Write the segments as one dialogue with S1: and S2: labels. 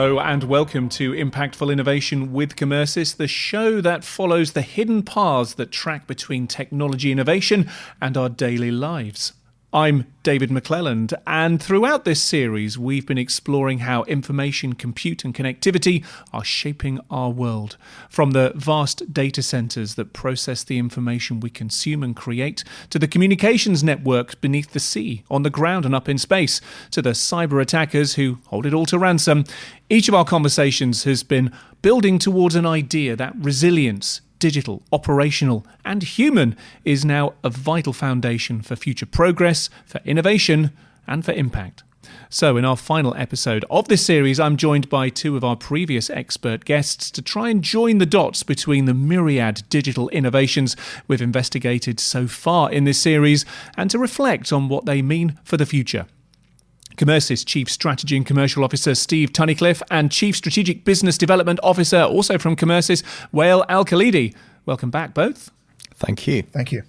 S1: Hello and welcome to Impactful Innovation with Commercis, the show that follows the hidden paths that track between technology innovation and our daily lives. I'm David McClelland, and throughout this series we've been exploring how information, compute and connectivity are shaping our world. From the vast data centres that process the information we consume and create, to the communications networks beneath the sea, on the ground and up in space, to the cyber attackers who hold it all to ransom, each of our conversations has been building towards an idea that resilience, digital, operational, and human is now a vital foundation for future progress, for innovation, and for impact. So in our final episode of this series, I'm joined by two of our previous expert guests to try and join the dots between the myriad digital innovations we've investigated so far in this series and to reflect on what they mean for the future. Commercis Chief Strategy and Commercial Officer Steve Tunnicliffe and Chief Strategic Business Development Officer, also from Commercis, Wael Alkhalidi. Welcome back, both.
S2: Thank you.
S3: Thank you.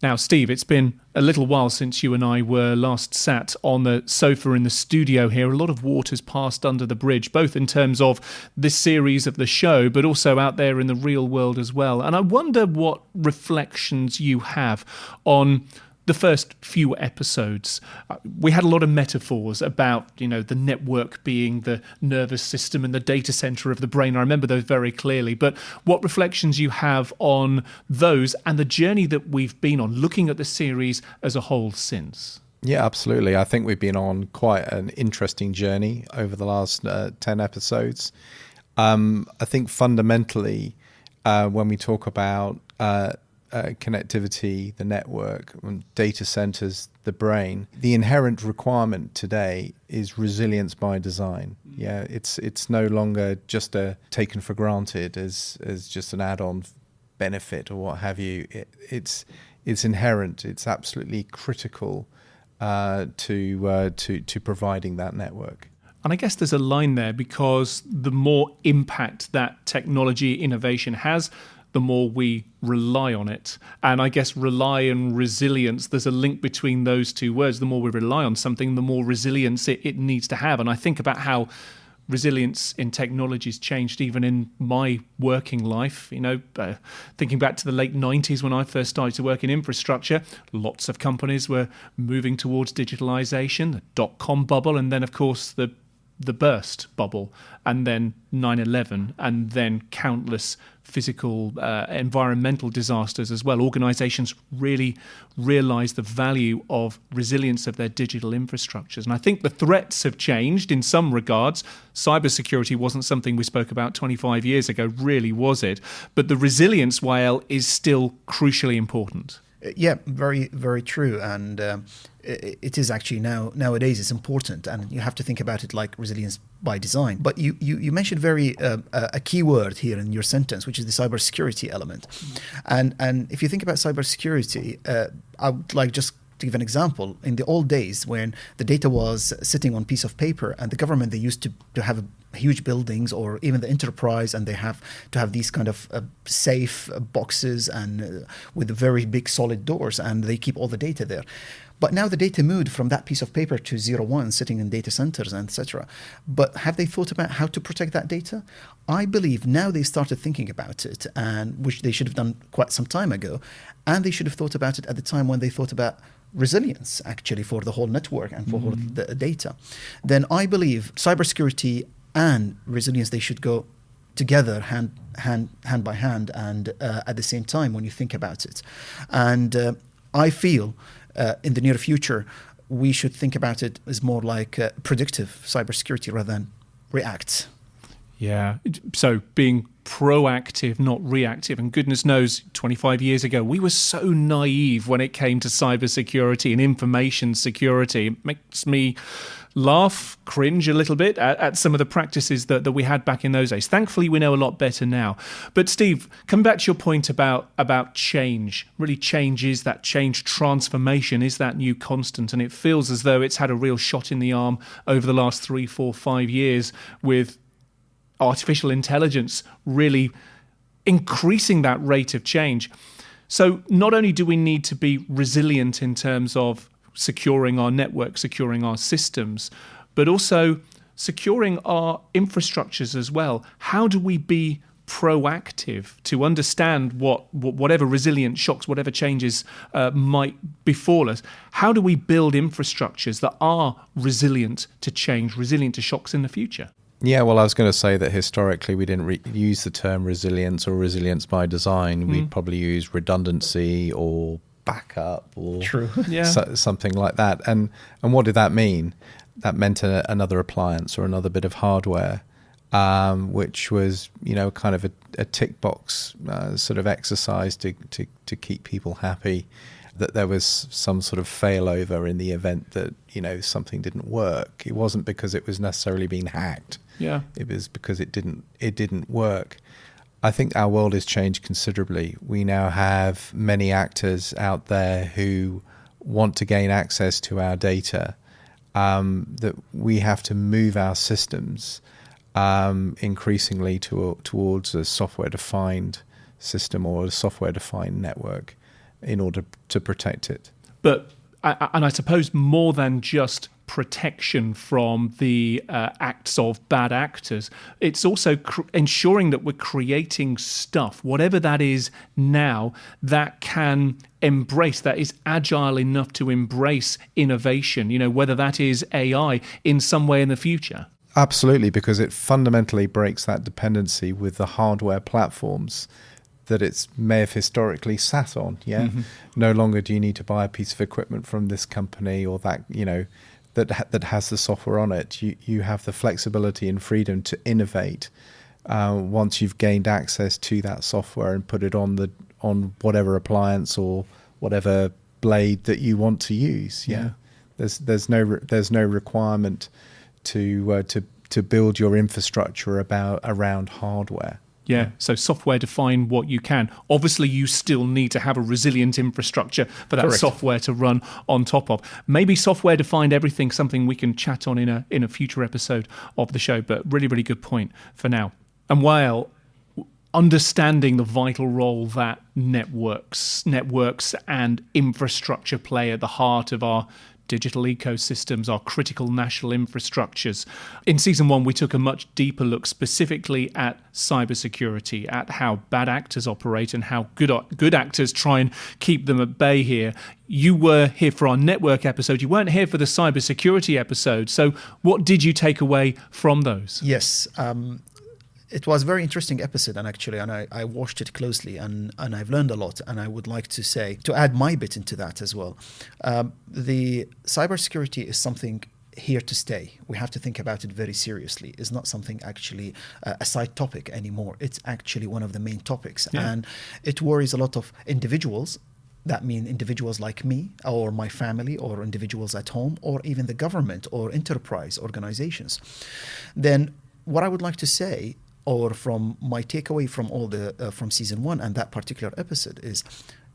S1: Now, Steve, it's been a little while since you and I were last sat on the sofa in the studio here. A lot of water's passed under the bridge, both in terms of this series of the show, but also out there in the real world as well. And I wonder what reflections you have on the first few episodes. We had a lot of metaphors about, the network being the nervous system and the data center of the brain. I remember those very clearly. But what reflections you have on those and the journey that we've been on, looking at the series as a whole since?
S2: Yeah, absolutely. I think we've been on quite an interesting journey over the last 10 episodes. I think fundamentally, when we talk about connectivity, the network, data centers, the brain, the inherent requirement today is resilience by design. Yeah, it's no longer just taken for granted as just an add-on benefit or what have you. It's inherent. It's absolutely critical to providing that network.
S1: And I guess there's a line there, because the more impact that technology innovation has, the more we rely on it. And I guess rely and resilience, there's a link between those two words. The more we rely on something, the more resilience it needs to have. And I think about how resilience in technology has changed even in my working life. Thinking back to the late 90s when I first started to work in infrastructure, lots of companies were moving towards digitalization, the dot-com bubble, and then, of course, the burst bubble, and then 9/11, and then countless physical, environmental disasters as well. Organizations really realize the value of resilience of their digital infrastructures. And I think the threats have changed in some regards. Cybersecurity wasn't something we spoke about 25 years ago, really, was it? But the resilience, Wael, is still crucially important.
S3: Yeah, very, very true. And it is actually nowadays it's important, and you have to think about it like resilience by design. But you mentioned a key word here in your sentence, which is the cybersecurity element. And if you think about cybersecurity, I would like just to give an example. In the old days, when the data was sitting on a piece of paper, and the government, they used to have huge buildings, or even the enterprise, and they have to have these kind of safe boxes and with very big solid doors, and they keep all the data there. But now the data moved from that piece of paper to 0-1, sitting in data centers, etc. But have they thought about how to protect that data? I believe now they started thinking about it, and which they should have done quite some time ago. And they should have thought about it at the time when they thought about resilience, actually, for the whole network and for the data. Then I believe cybersecurity and resilience, they should go together hand by hand, and at the same time when you think about it. And I feel in the near future we should think about it as more like predictive cybersecurity rather than react.
S1: Yeah, so being proactive, not reactive. And goodness knows, 25 years ago, we were so naive when it came to cybersecurity and information security. It makes me laugh, cringe a little bit at some of the practices that we had back in those days. Thankfully, we know a lot better now. But Steve, coming back to your point about change, really change is that change, transformation is that new constant. And it feels as though it's had a real shot in the arm over the last 3, 4, 5 years with artificial intelligence really increasing that rate of change. So not only do we need to be resilient in terms of securing our network, securing our systems, but also securing our infrastructures as well. How do we be proactive to understand whatever resilient shocks, whatever changes might befall us? How do we build infrastructures that are resilient to change, resilient to shocks in the future?
S2: Yeah, well, I was going to say that historically we didn't use the term resilience or resilience by design. We'd probably use redundancy or backup or something like that. And what did that mean? That meant another appliance or another bit of hardware, which was, kind of a tick box sort of exercise to keep people happy, that there was some sort of failover in the event that, something didn't work. It wasn't because it was necessarily being hacked.
S1: Yeah.
S2: It was because it didn't work. I think our world has changed considerably. We now have many actors out there who want to gain access to our data, that we have to move our systems increasingly towards a software-defined system or a software-defined network in order to protect it.
S1: But, and I suppose more than just protection from the acts of bad actors, it's also ensuring that we're creating stuff, whatever that is now, that can embrace, that is agile enough to embrace innovation, whether that is AI in some way in the future.
S2: Absolutely, because it fundamentally breaks that dependency with the hardware platforms that it may have historically sat on. Yeah, no longer do you need to buy a piece of equipment from this company or that that has the software on it. You have the flexibility and freedom to innovate once you've gained access to that software and put it on whatever appliance or whatever blade that you want to use. Yeah, there's no requirement to build your infrastructure around hardware.
S1: Yeah, so software define what you can. Obviously, you still need to have a resilient infrastructure for that software to run on top of. Maybe software defined everything, something we can chat on in a future episode of the show, but really, really good point for now. And Wael, understanding the vital role that networks and infrastructure play at the heart of our digital ecosystems, our critical national infrastructures. In season 1, we took a much deeper look specifically at cybersecurity, at how bad actors operate and how good actors try and keep them at bay here. You were here for our network episode. You weren't here for the cybersecurity episode. So what did you take away from those?
S3: Yes. It was a very interesting episode, and I watched it closely, and I've learned a lot, and I would like to add my bit into that as well. The cybersecurity is something here to stay. We have to think about it very seriously. It's not something actually a side topic anymore. It's actually one of the main topics, and it worries a lot of individuals. That means individuals like me or my family or individuals at home or even the government or enterprise organizations. Then what I would like to say, or from my takeaway from all the from season 1 and that particular episode, is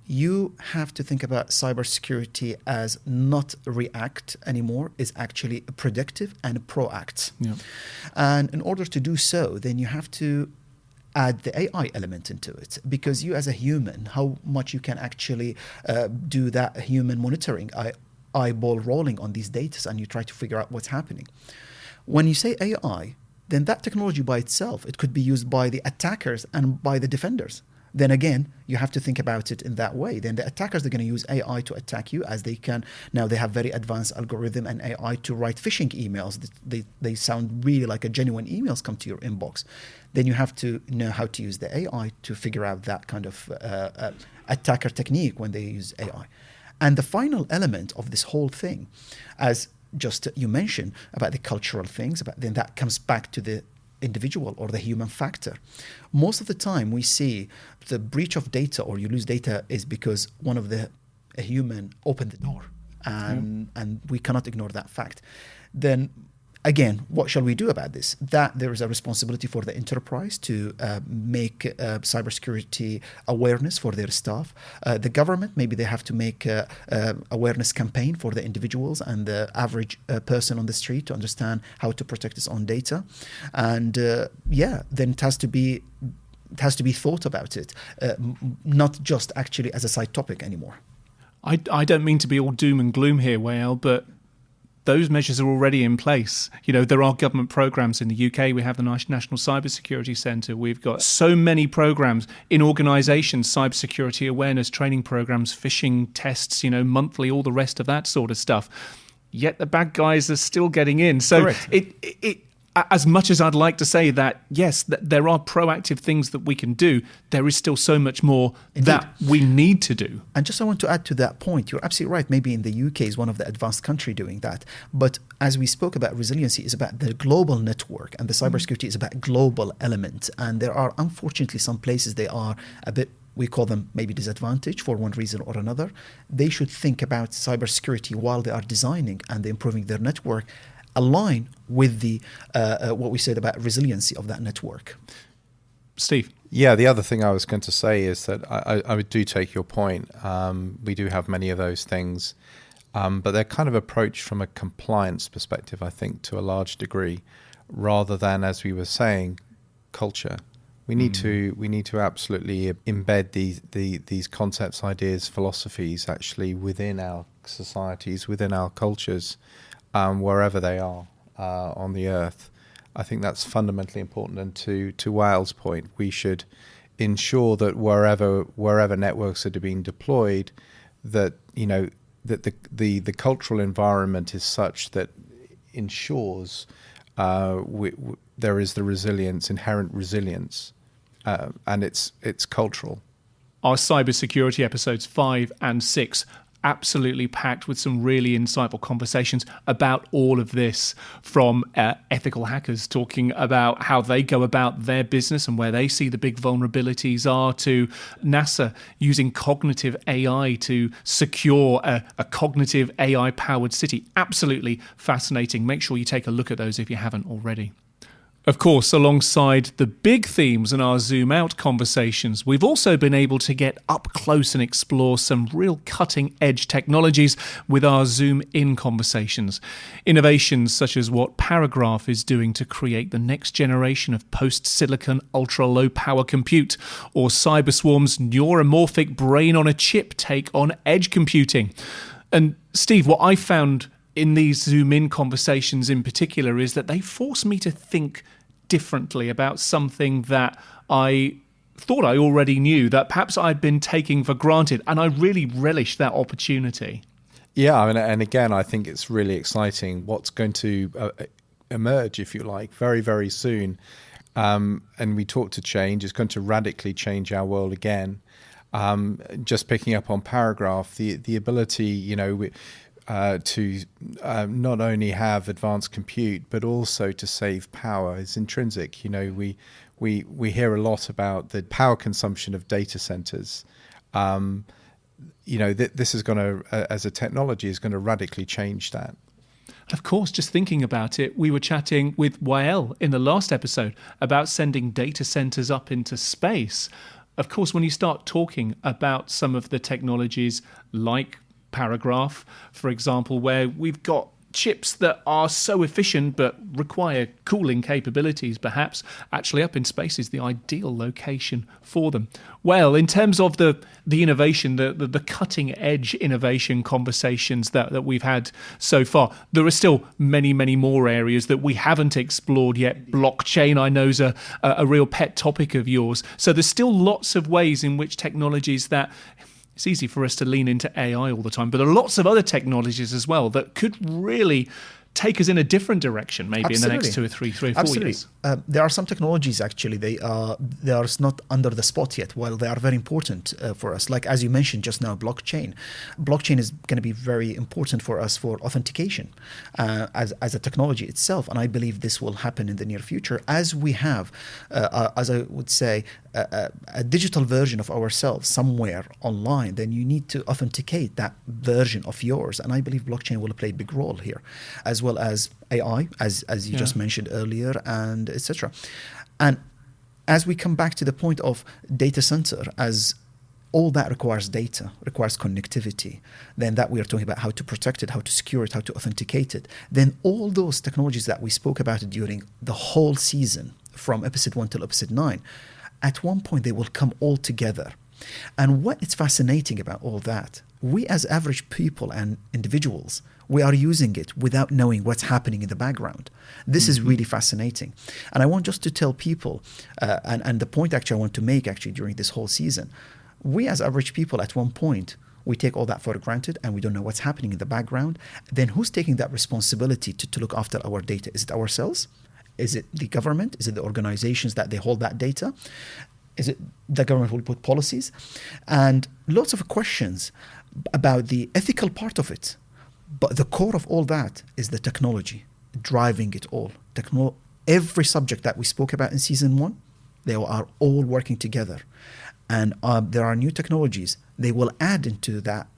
S3: you have to think about cybersecurity as not react anymore, is actually predictive and proact. Yeah. And in order to do so, then you have to add the AI element into it, because you as a human, how much you can actually do that human monitoring, eyeball rolling on these data, and you try to figure out what's happening. When you say AI, then that technology by itself, it could be used by the attackers and by the defenders. Then again, you have to think about it in that way. Then the attackers, they're going to use AI to attack you, as they can. Now they have very advanced algorithm and AI to write phishing emails. They sound really like a genuine emails come to your inbox. Then you have to know how to use the AI to figure out that kind of attacker technique when they use AI. And the final element of this whole thing, as just you mentioned about the cultural things, then that comes back to the individual or the human factor. Most of the time we see the breach of data or you lose data is because a human opened the door, and we cannot ignore that fact. Then again, what shall we do about this? That there is a responsibility for the enterprise to make cybersecurity awareness for their staff. The government, maybe they have to make awareness campaign for the individuals and the average person on the street to understand how to protect his own data. And then it has to be thought about it, not just actually as a side topic anymore.
S1: I don't mean to be all doom and gloom here, Wael, but those measures are already in place. There are government programs in the UK. We have the National Cybersecurity Centre. We've got so many programs in organisations, cybersecurity awareness training programs, phishing tests, monthly, all the rest of that sort of stuff. Yet the bad guys are still getting in. So it as much as I'd like to say that, yes, there are proactive things that we can do, there is still so much more that we need to do.
S3: And just I want to add to that point, you're absolutely right. Maybe in the UK is one of the advanced countries doing that. But as we spoke about, resiliency is about the global network, and the cybersecurity is about global element. And there are, unfortunately, some places they are a bit, we call them maybe disadvantaged for one reason or another. They should think about cybersecurity while they are designing and improving their network, align with the what we said about resiliency of that network.
S1: Steve?
S2: Yeah, the other thing I was going to say is that I do take your point. We do have many of those things, but they're kind of approached from a compliance perspective, I think, to a large degree, rather than, as we were saying, culture. We need to absolutely embed these concepts, ideas, philosophies actually within our societies, within our cultures, wherever they are on the earth. I think that's fundamentally important. And to Wael's point, we should ensure that wherever networks are being deployed, that that the cultural environment is such that ensures there is the resilience, inherent resilience, and it's cultural.
S1: Our cybersecurity episodes 5 and 6 absolutely packed with some really insightful conversations about all of this, from ethical hackers talking about how they go about their business and where they see the big vulnerabilities are, to NASA using cognitive AI to secure a cognitive AI-powered city. Absolutely fascinating. Make sure you take a look at those if you haven't already. Of course, alongside the big themes in our Zoom Out conversations, we've also been able to get up close and explore some real cutting-edge technologies with our Zoom In conversations. Innovations such as what Paragraph is doing to create the next generation of post-silicon ultra-low-power compute, or Cyberswarm's neuromorphic brain-on-a-chip take on edge computing. And Steve, what I found in these Zoom In conversations in particular is that they force me to think differently about something that I thought I already knew, that perhaps I'd been taking for granted, and I really relished that opportunity.
S2: Yeah, I mean, and again, I think it's really exciting what's going to emerge, if you like, very, very soon. And we talk to change. It's going to radically change our world again. Just picking up on Paragraph, the ability, to not only have advanced compute but also to save power is intrinsic. We hear a lot about the power consumption of data centers. This is going to, as a technology, is going to radically change that.
S1: Of course, just thinking about it, we were chatting with Wael in the last episode about sending data centers up into space. Of course, when you start talking about some of the technologies like Paragraph, for example, where we've got chips that are so efficient but require cooling capabilities, perhaps actually up in space is the ideal location for them. Well, in terms of the innovation, the cutting edge innovation conversations that we've had so far, there are still many, many more areas that we haven't explored yet. Blockchain, I know, is a real pet topic of yours. So there's still lots of ways in which technologies that... It's easy for us to lean into AI all the time, but there are lots of other technologies as well that could really take us in a different direction, maybe in the next 2 or 3 or 4 years.
S3: There are some technologies, actually, they are not under the spot yet, while they are very important for us. Like, as you mentioned just now, blockchain. Blockchain is going to be very important for us for authentication as a technology itself, and I believe this will happen in the near future as we have, as I would say, a digital version of ourselves somewhere online. Then you need to authenticate that version of yours, and I believe blockchain will play a big role here, as well as AI, as you just mentioned earlier, and etc. And as we come back to the point of data center, as all that requires data, requires connectivity, then that we are talking about how to protect it, how to secure it, how to authenticate it, then all those technologies that we spoke about during the whole season, from episode 1 till episode 9, at one point they will come all together. And what is fascinating about all that, we as average people and individuals, we are using it without knowing what's happening in the background. This is really fascinating. And I want just to tell people, and the point actually I want to make actually during this whole season, we as average people at one point, we take all that for granted and we don't know what's happening in the background. Then who's taking that responsibility to look after our data? Is it ourselves? Is it the government? Is it the organizations that they hold that data? Is it the government will put policies? And lots of questions about the ethical part of it. But the core of all that is the technology driving it all. Every subject that we spoke about in season 1, they are all working together. And there are new technologies. They will add into that,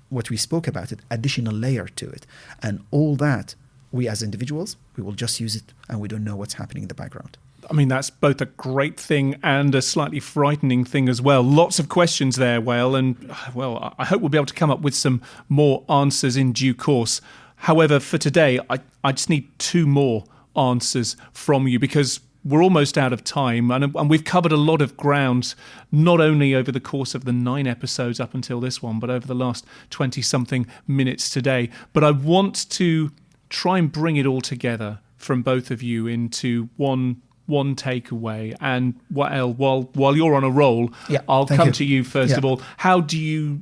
S3: what we spoke about, it additional layer to it. And all that, we as individuals, we will just use it and we don't know what's happening in the background.
S1: I mean, that's both a great thing and a slightly frightening thing as well. Lots of questions there, Wael, and, well, I hope we'll be able to come up with some more answers in due course. However, for today, I just need 2 more answers from you because we're almost out of time and we've covered a lot of ground, not only over the course of the 9 episodes up until this one, but over the last 20-something minutes today. But I want to try and bring it all together from both of you into one takeaway. And Wael, while you're on a roll, I'll come to you first of all. How do you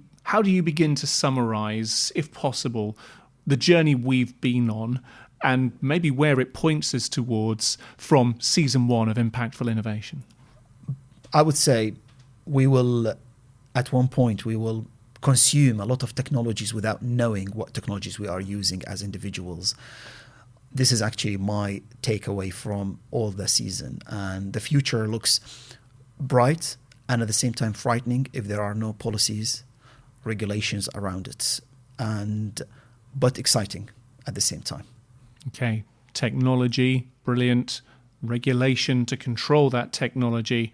S1: begin to summarize, if possible, the journey we've been on and maybe where it points us towards from season 1 of Impactful Innovation?
S3: I would say at one point we will consume a lot of technologies without knowing what technologies we are using as individuals. This is actually my takeaway from all the season. And the future looks bright and at the same time frightening if there are no policies, regulations around it, but exciting at the same time.
S1: Okay, technology, brilliant. Regulation to control that technology,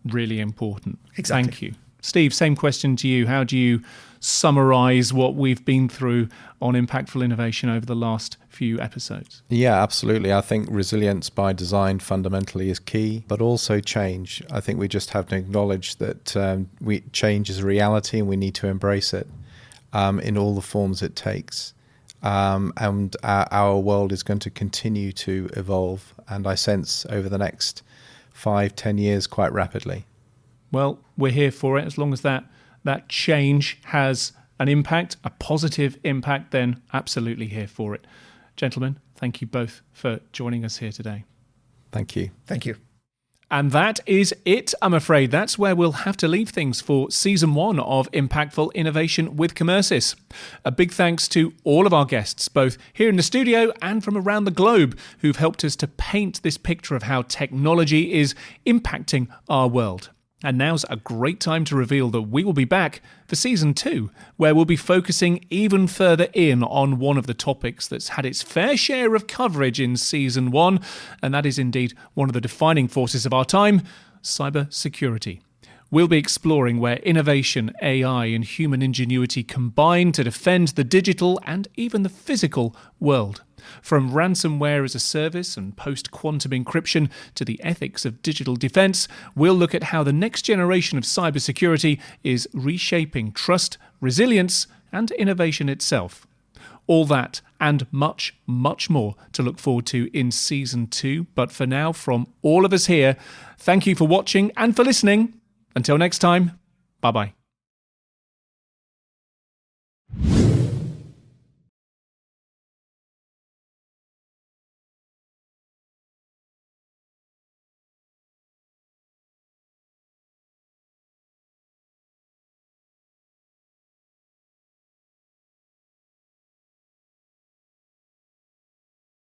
S1: really important.
S3: Exactly.
S1: Thank you. Steve, same question to you. How do you summarize what we've been through on Impactful Innovation over the last few episodes?
S2: Yeah, absolutely. I think resilience by design fundamentally is key, but also change. I think we just have to acknowledge that change is a reality and we need to embrace it in all the forms it takes. And our world is going to continue to evolve, and I sense over the next 5-10 years quite rapidly.
S1: Well, we're here for it. As long as that change has an impact, a positive impact, then absolutely here for it. Gentlemen, thank you both for joining us here today.
S2: Thank you.
S3: Thank you.
S1: And that is it, I'm afraid. That's where we'll have to leave things for Season 1 of Impactful Innovation with Commercis. A big thanks to all of our guests, both here in the studio and from around the globe, who've helped us to paint this picture of how technology is impacting our world. And now's a great time to reveal that we will be back for Season 2, where we'll be focusing even further in on one of the topics that's had its fair share of coverage in Season 1, and that is indeed one of the defining forces of our time, cybersecurity. We'll be exploring where innovation, AI, and human ingenuity combine to defend the digital and even the physical world. From ransomware as a service and post-quantum encryption to the ethics of digital defense, we'll look at how the next generation of cybersecurity is reshaping trust, resilience, and innovation itself. All that and much, much more to look forward to in Season 2. But for now, from all of us here, thank you for watching and for listening. Until next time, bye-bye.